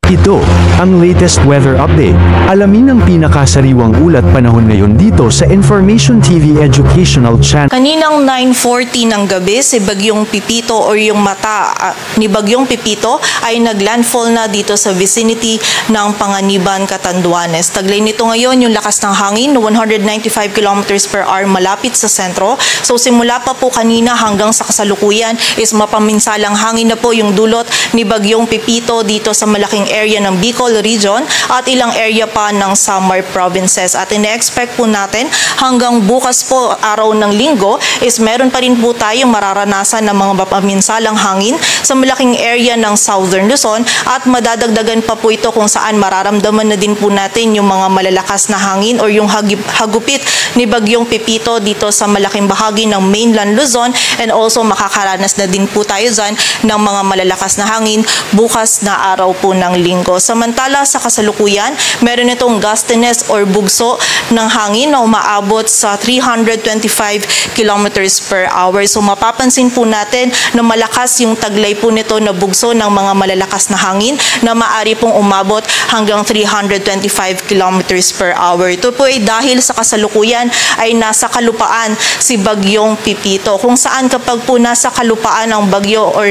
Ito, ang latest weather update. Alamin ang pinakasariwang ulat panahon ngayon dito sa Information TV Educational Channel. Kaninang 9:40 ng gabi, si Bagyong Pipito or yung mata ni Bagyong Pipito ay naglandfall na dito sa vicinity ng Panganiban, Catanduanes. Taglay nito ngayon yung lakas ng hangin, 195 kilometers per hour malapit sa sentro. So simula pa po kanina hanggang sa kasalukuyan is mapaminsalang hangin na po yung dulot ni Bagyong Pipito dito sa malaking area ng Bicol Region at ilang area pa ng Samar Provinces. At ine-expect po natin hanggang bukas po, araw ng linggo, is meron pa rin po tayong mararanasan ng mga mapaminsalang hangin sa malaking area ng Southern Luzon at madadagdagan pa po ito kung saan mararamdaman na din po natin yung mga malalakas na hangin or yung hagupit ni Bagyong Pipito dito sa malaking bahagi ng mainland Luzon, and also makakaranas na din po tayo dyan ng mga malalakas na hangin bukas na araw po ng linggo. Samantala sa kasalukuyan, meron itong gustiness or bugso ng hangin na umaabot sa 325 kilometers per hour. So mapapansin po natin na malakas yung taglay po nito na bugso ng mga malalakas na hangin na maaari pong umabot hanggang 325 kilometers per hour. Ito po ay dahil sa kasalukuyan ay nasa kalupaan si Bagyong Pipito, kung saan kapag po nasa kalupaan ang bagyo or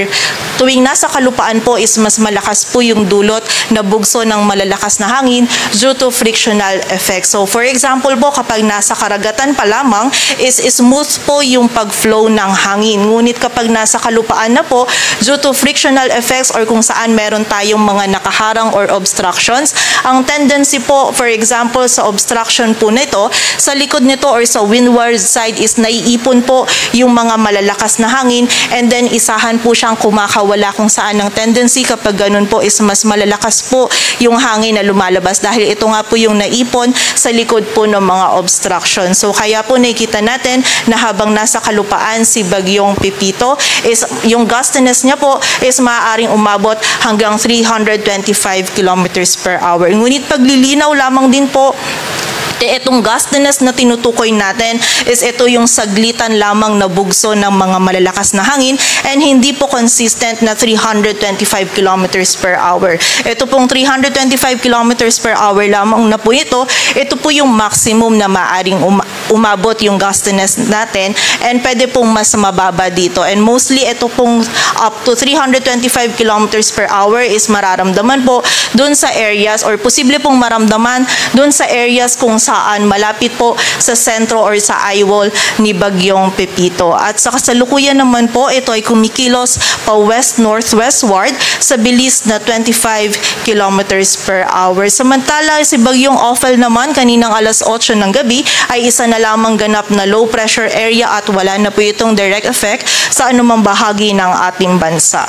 tuwing nasa kalupaan po is mas malakas po yung dulot na bugso ng malalakas na hangin due to frictional effect. So for example po, kapag nasa karagatan pa lamang is smooth po yung pag-flow ng hangin. Ngunit kapag nasa kalupaan na po, due to frictional effects or kung saan meron tayong mga nakaharang or obstructions, ang tendency po, for example, sa obstruction po nito, sa likod nito or sa windward side is naiipon po yung mga malalakas na hangin, and then isahan po siyang kumakawala, kung saan ang tendency kapag ganun po is mas malalakas po yung hangin na lumalabas dahil ito nga po yung naipon sa likod po ng mga obstruction. So kaya po nakikita natin na habang nasa kalupaan si Bagyong Pipito is yung gustiness niya po is maaaring umabot hanggang 325 kilometers per hour. Ngunit paglilinaw lamang din po, itong gustiness na tinutukoy natin is ito yung saglitan lamang na bugso ng mga malalakas na hangin and hindi po consistent na 325 kilometers per hour. Ito pong 325 kilometers per hour lamang na po ito po yung maximum na maaaring umabot yung gustiness natin, and pwede pong mas mababa dito. And mostly ito pong up to 325 kilometers per hour is mararamdaman po dun sa areas or posible pong maramdaman dun sa areas kung saan malapit po sa sentro or sa eyewall ni Bagyong Pipito. At sa kasalukuyan naman po, ito ay kumikilos pa west-northwestward sa bilis na 25 kilometers per hour. Samantala, si Bagyong Ophel naman kaninang alas 8 ng gabi ay isa na lamang ganap na low pressure area at wala na po itong direct effect sa anumang bahagi ng ating bansa.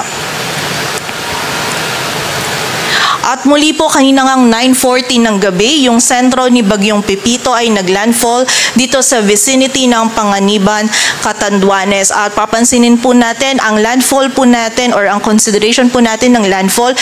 At muli po kanina ngang 9:40 ng gabi, yung sentro ni Bagyong Pipito ay naglandfall dito sa vicinity ng Panganiban, Catanduanes. At papansinin po natin, ang landfall po natin or ang consideration po natin ng landfall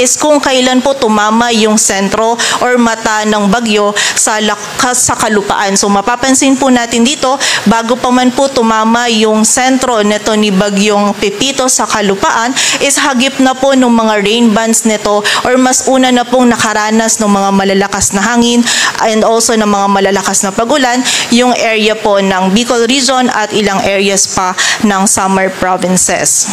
is kung kailan po tumama yung sentro or mata ng bagyo sa kalupaan. So mapapansin po natin dito, bago pa man po tumama yung sentro nito ni Bagyong Pipito sa kalupaan, is hagip na po ng mga rain bands nito or mas una na pong nakaranas ng mga malalakas na hangin and also ng mga malalakas na pagulan yung area po ng Bicol Region at ilang areas pa ng Samar Provinces.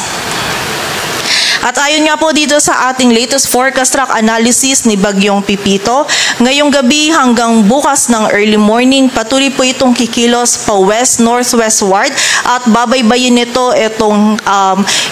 At ayon nga po dito sa ating latest forecast track analysis ni Bagyong Pipito, ngayong gabi hanggang bukas ng early morning, patuloy po itong kikilos pa west-northwestward at babaybayin nito itong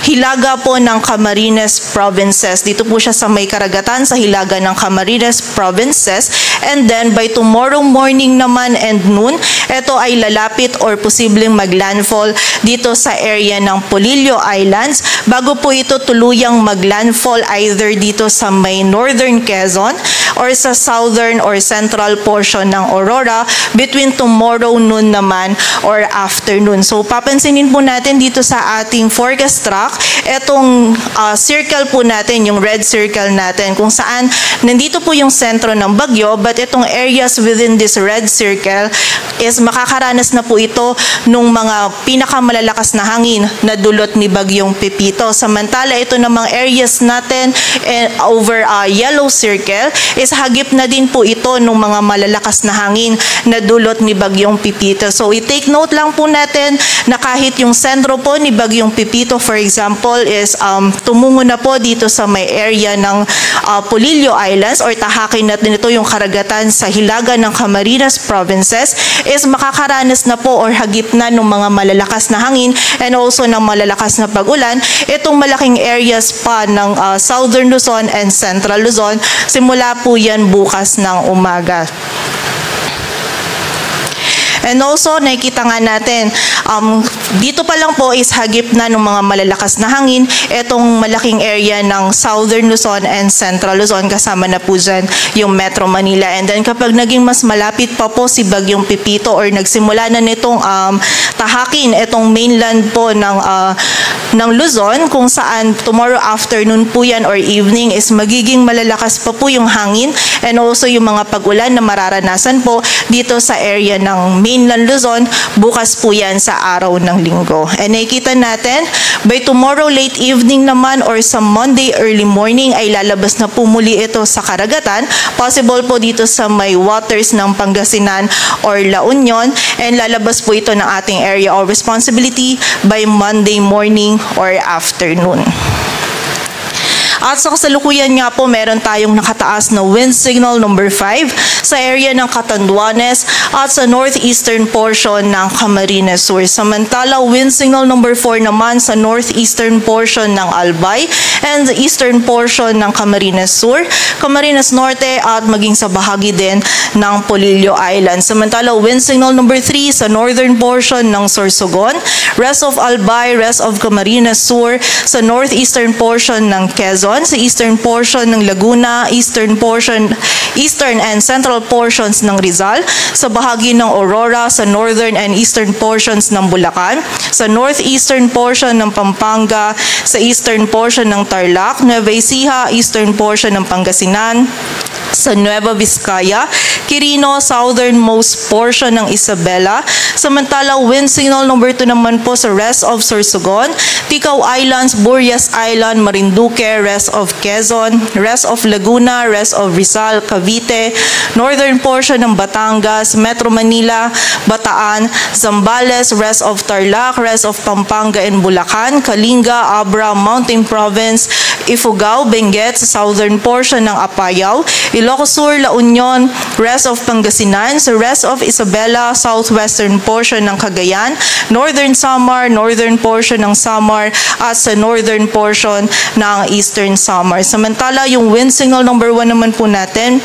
hilaga po ng Camarines Provinces. Dito po siya sa may karagatan sa hilaga ng Camarines Provinces, and then by tomorrow morning naman and noon, ito ay lalapit or posibleng maglandfall dito sa area ng Polillo Islands bago po ito tuluyang maglandfall either dito sa may northern Quezon or sa southern or central portion ng Aurora between tomorrow noon naman or afternoon. So papansinin po natin dito sa ating forecast track, etong circle po natin, yung red circle natin, kung saan nandito po yung sentro ng bagyo, but itong areas within this red circle is makakaranas na po ito nung mga pinakamalalakas na hangin na dulot ni Bagyong Pepito. Samantala, ito namang areas natin over yellow circle is hagip na din po ito nung mga malalakas na hangin na dulot ni Bagyong Pepito. So, i-take note lang po natin na kahit yung sentro po ni Bagyong Pepito, for example, is tumungo na po dito sa may area ng Polillo Islands or tahakin natin ito yung karagatan sa hilaga ng Camarines Provinces, is makakaranas na po or hagip na ng mga malalakas na hangin and also ng malalakas na pag-ulan itong malaking areas pa ng Southern Luzon and Central Luzon. Simula po yan bukas ng umaga. And also, nakikita nga natin, dito pa lang po is hagip na ng mga malalakas na hangin itong malaking area ng Southern Luzon and Central Luzon, kasama na po dyan yung Metro Manila. And then kapag naging mas malapit pa po si Bagyong Pepito or nagsimula na nitong tahakin itong mainland po ng Luzon, kung saan tomorrow afternoon po yan or evening is magiging malalakas pa po yung hangin and also yung mga pag-ulan na mararanasan po dito sa area ng mainland Luzon, bukas po yan sa araw ng Linggo. And nakikita natin, by tomorrow late evening naman or sa Monday early morning ay lalabas na po muli ito sa karagatan. Possible po dito sa may waters ng Pangasinan or La Union, and lalabas po ito ng ating area of responsibility by Monday morning or afternoon. At sa kasalukuyan nga po, meron tayong nakataas na wind signal number 5 sa area ng Catanduanes at sa northeastern portion ng Camarines Sur. Samantala, wind signal number 4 naman sa northeastern portion ng Albay and the eastern portion ng Camarines Sur, Camarines Norte at maging sa bahagi din ng Polillo Island. Samantala, wind signal number 3 sa northern portion ng Sorsogon, rest of Albay, rest of Camarines Sur, sa northeastern portion ng Quezon, sa eastern portion ng Laguna, eastern and central portions ng Rizal, sa bahagi ng Aurora, sa northern and eastern portions ng Bulacan, sa northeastern portion ng Pampanga, sa eastern portion ng Tarlac, Nueva Ecija, eastern portion ng Pangasinan, sa Nueva Vizcaya, Quirino, southernmost portion ng Isabela. Samantala, wind signal number 2 naman po sa rest of Sorsogon, Ticao Islands, Burias Island, Marinduque, rest of Quezon, rest of Laguna, rest of Rizal, Cavite, northern portion ng Batangas, Metro Manila, Bataan, Zambales, rest of Tarlac, rest of Pampanga and Bulacan, Kalinga, Abra, Mountain Province, Ifugao, Benguet, sa southern portion ng Apayao, Ilocos Sur, La Union, rest of Pangasinan, sa rest of Isabela, southwestern portion ng Cagayan, northern Samar, northern portion ng Samar, at sa northern portion ng eastern Samar. Samantala, yung wind signal number 1 naman po natin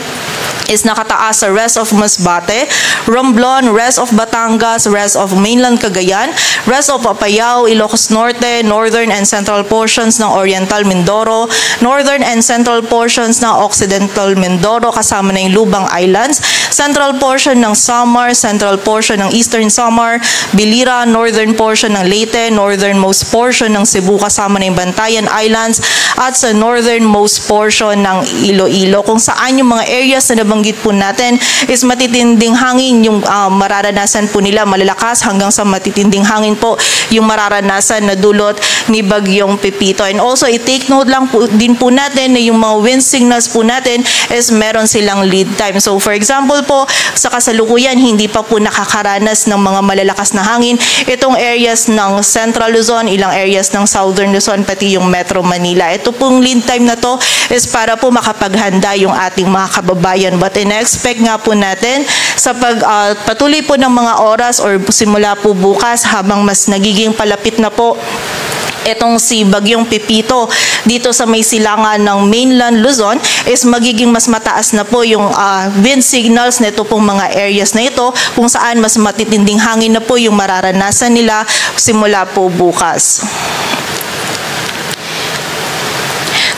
is nakataas sa rest of Masbate, Romblon, rest of Batangas, rest of mainland Cagayan, rest of Apayao, Ilocos Norte, northern and central portions ng Oriental Mindoro, northern and central portions ng Occidental Mindoro kasama na yung Lubang Islands, central portion ng Samar, central portion ng eastern Samar, Bilira, northern portion ng Leyte, northernmost portion ng Cebu kasama na yung Bantayan Islands, at sa northernmost portion ng Iloilo, kung saan yung mga areas na nabanggit po natin is matitinding hangin yung mararanasan po nila, malalakas hanggang sa matitinding hangin po yung mararanasan na dulot ni Bagyong Pepito. And also, i-take note lang po, din po natin na yung mga wind signals po natin is meron silang lead time. So, for example po, sa kasalukuyan, hindi pa po nakakaranas ng mga malalakas na hangin itong areas ng Central Luzon, ilang areas ng Southern Luzon, pati yung Metro Manila. Ito pong lead time na to is para po makapaghanda yung ating mga kababayan. But in-expect nga po natin sa patuloy po ng mga oras or simula po bukas habang mas nagiging palapit na po etong si Bagyong Pepito dito sa may silangan ng mainland Luzon is magiging mas mataas na po yung wind signals na ito pong mga areas na ito, kung saan mas matitinding hangin na po yung mararanasan nila simula po bukas.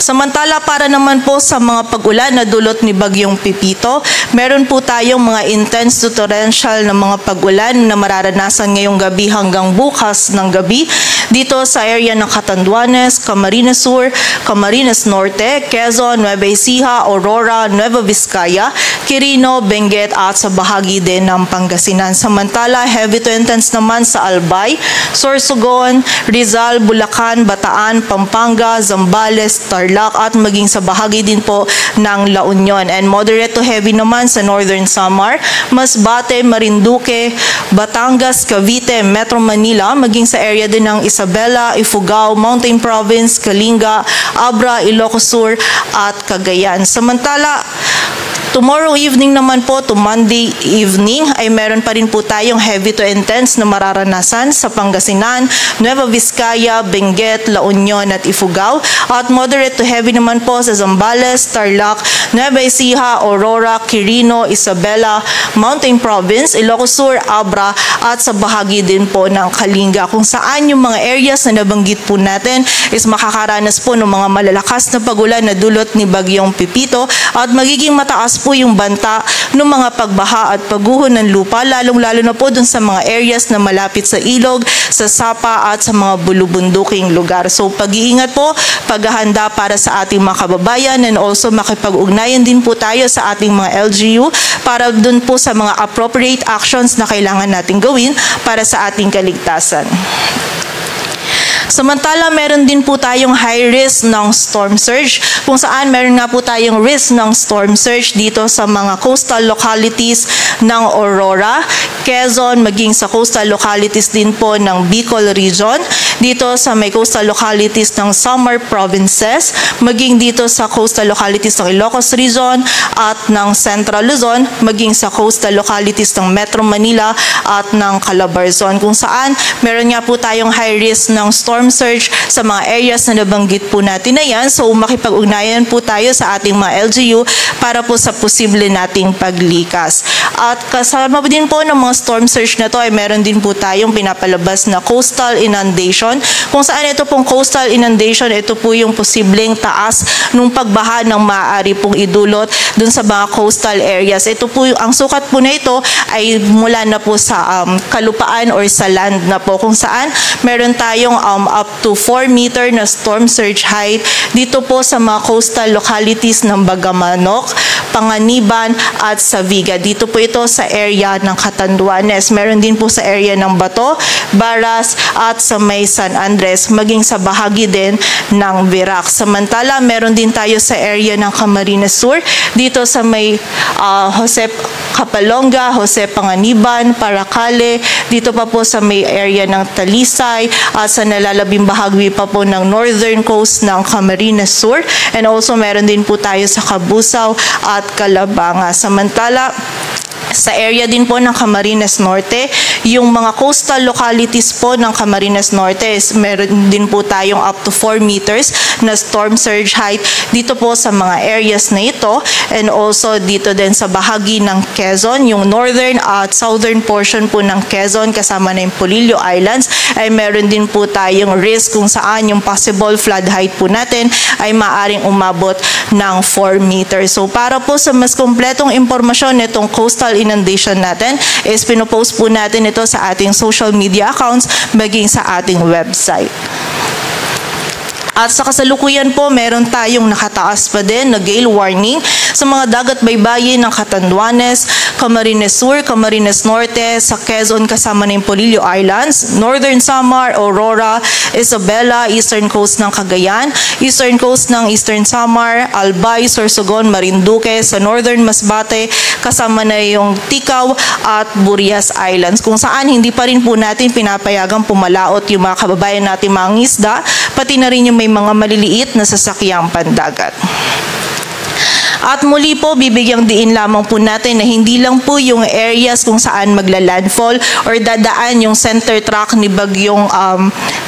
Samantala para naman po sa mga pag-ulan na dulot ni Bagyong Pipito, meron po tayong mga intense to torrential na mga pag-ulan na mararanasan ngayong gabi hanggang bukas ng gabi dito sa area ng Catanduanes, Camarines Sur, Camarines Norte, Quezon, Nueva Ecija, Aurora, Nueva Vizcaya, Quirino, Benguet at sa bahagi din ng Pangasinan. Samantala, heavy to intense naman sa Albay, Sorsogon, Rizal, Bulacan, Bataan, Pampanga, Zambales, Tarlac at maging sa bahagi din po ng La Union. And moderate to heavy naman sa Northern Samar, Masbate, Marinduque, Batangas, Cavite, Metro Manila, maging sa area din ng Isabela, Ifugao, Mountain Province, Kalinga, Abra, Ilocos Sur at Cagayan. Samantala, tomorrow evening naman po to Monday evening ay meron pa rin po tayong heavy to intense na mararanasan sa Pangasinan, Nueva Vizcaya, Benguet, La Union at Ifugao at moderate to heavy naman po sa Zambales, Tarlac, Nueva Ecija, Aurora, Quirino, Isabela, Mountain Province, Ilocos Sur, Abra at sa bahagi din po ng Kalinga kung saan yung mga areas na nabanggit po natin is makakaranas po ng mga malalakas na pagulan na dulot ni Bagyong Pipito at magiging mataas po yung banta ng mga pagbaha at pagguho ng lupa, lalong-lalo na po dun sa mga areas na malapit sa ilog, sa sapa at sa mga bulubunduking lugar. So pag-iingat po, paghahanda para sa ating mga kababayan and also makipag-ugnayan din po tayo sa ating mga LGU para dun po sa mga appropriate actions na kailangan natin gawin para sa ating kaligtasan. Samantala, meron din po tayong high risk ng storm surge kung saan meron nga po tayong risk ng storm surge dito sa mga coastal localities ng Aurora, Quezon, maging sa coastal localities din po ng Bicol Region, dito sa may coastal localities ng Samar Provinces, maging dito sa coastal localities ng Ilocos Region at ng Central Luzon, maging sa coastal localities ng Metro Manila at ng Calabarzon kung saan meron nga po tayong high risk ng storm surge sa mga areas na nabanggit po natin na yan. So makipag-ugnayan po tayo sa ating mga LGU para po sa posible nating paglikas. At kasama din po ng mga storm surge na to ay meron din po tayong pinapalabas na coastal inundation kung saan ito pong coastal inundation, ito po yung posibleng taas nung pagbaha ng maaari pong idulot dun sa mga coastal areas. Ito po, ang sukat po na ito ay mula na po sa kalupaan or sa land na po kung saan meron tayong up to 4 meter na storm surge height dito po sa mga coastal localities ng Bagamanok, Panganiban at Saviga. Dito po ito sa area ng Catanduanes. Meron din po sa area ng Bato, Baras at sa may San Andres, maging sa bahagi din ng Virac. Samantala, meron din tayo sa area ng Camarines Sur, dito sa may Jose Capalonga, Jose Panganiban, Paracale, dito pa po sa may area ng Talisay at sa nalalabing bahagi pa po ng northern coast ng Camarines Sur, and also meron din po tayo sa Cabusao at Calabanga. Samantala, sa area din po ng Camarines Norte, yung mga coastal localities po ng Camarines Norte is meron din po tayong up to 4 meters na storm surge height dito po sa mga areas na ito, and also dito din sa bahagi ng Quezon, yung northern at southern portion po ng Quezon kasama na yung Polillo Islands ay meron din po tayong risk kung saan yung possible flood height po natin ay maaring umabot ng 4 meters. So para po sa mas kompletong impormasyon nitong coastal inundation natin is pinopost po natin ito sa ating social media accounts maging sa ating website. At sa kasalukuyan po, meron tayong nakataas pa din na gale warning sa mga dagat baybayin ng Catanduanes, Camarines Sur, Camarines Norte, sa Quezon kasama na yung Polillo Islands, Northern Samar, Aurora, Isabela, Eastern Coast ng Cagayan, Eastern Coast ng Eastern Samar, Albay, Sorsogon, Marinduque, sa Northern Masbate, kasama na yung Ticao at Burias Islands, kung saan hindi pa rin po natin pinapayagang pumalaot yung mga kababayan natin mga isda, pati na rin yung may mga maliliit na sasakyang pandagat. At muli po, bibigyang diin lamang po natin na hindi lang po yung areas kung saan magla-landfall or dadaan yung center track ni Bagyong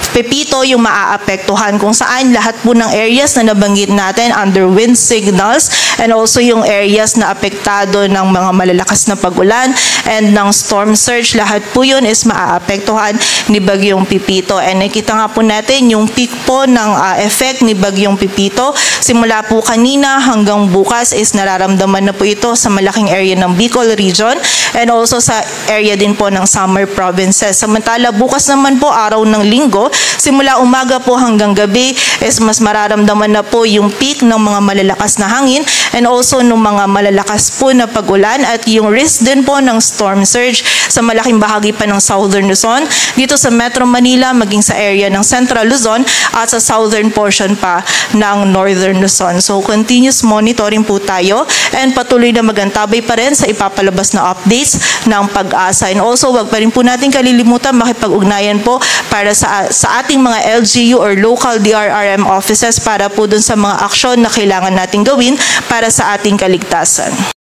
Pepito yung maaapektuhan, kung saan lahat po ng areas na nabanggit natin under wind signals, and also yung areas na apektado ng mga malalakas na pagulan, and ng storm surge. Lahat po yun is maaapektuhan ni Bagyong Pipito. And nakita nga po natin yung peak po ng effect ni Bagyong Pipito. Simula po kanina hanggang bukas is nararamdaman na po ito sa malaking area ng Bicol region and also sa area din po ng Samar provinces. Samantala bukas naman po araw ng Linggo, simula umaga po hanggang gabi is mas mararamdaman na po yung peak ng mga malalakas na hangin and also ng mga malalakas po na pag-ulan at yung risk din po ng storm surge sa malaking bahagi pa ng Southern Luzon, dito sa Metro Manila, maging sa area ng Central Luzon at sa southern portion pa ng Northern Luzon. So continuous monitoring po tayo and patuloy na magantabay pa rin sa ipapalabas na updates ng Pag-asa. And also, wag pa rin po natin kalilimutan makipag-ugnayan po para sa ating mga LGU or local DRRM offices para po dun sa mga aksyon na kailangan nating gawin para sa ating kaligtasan.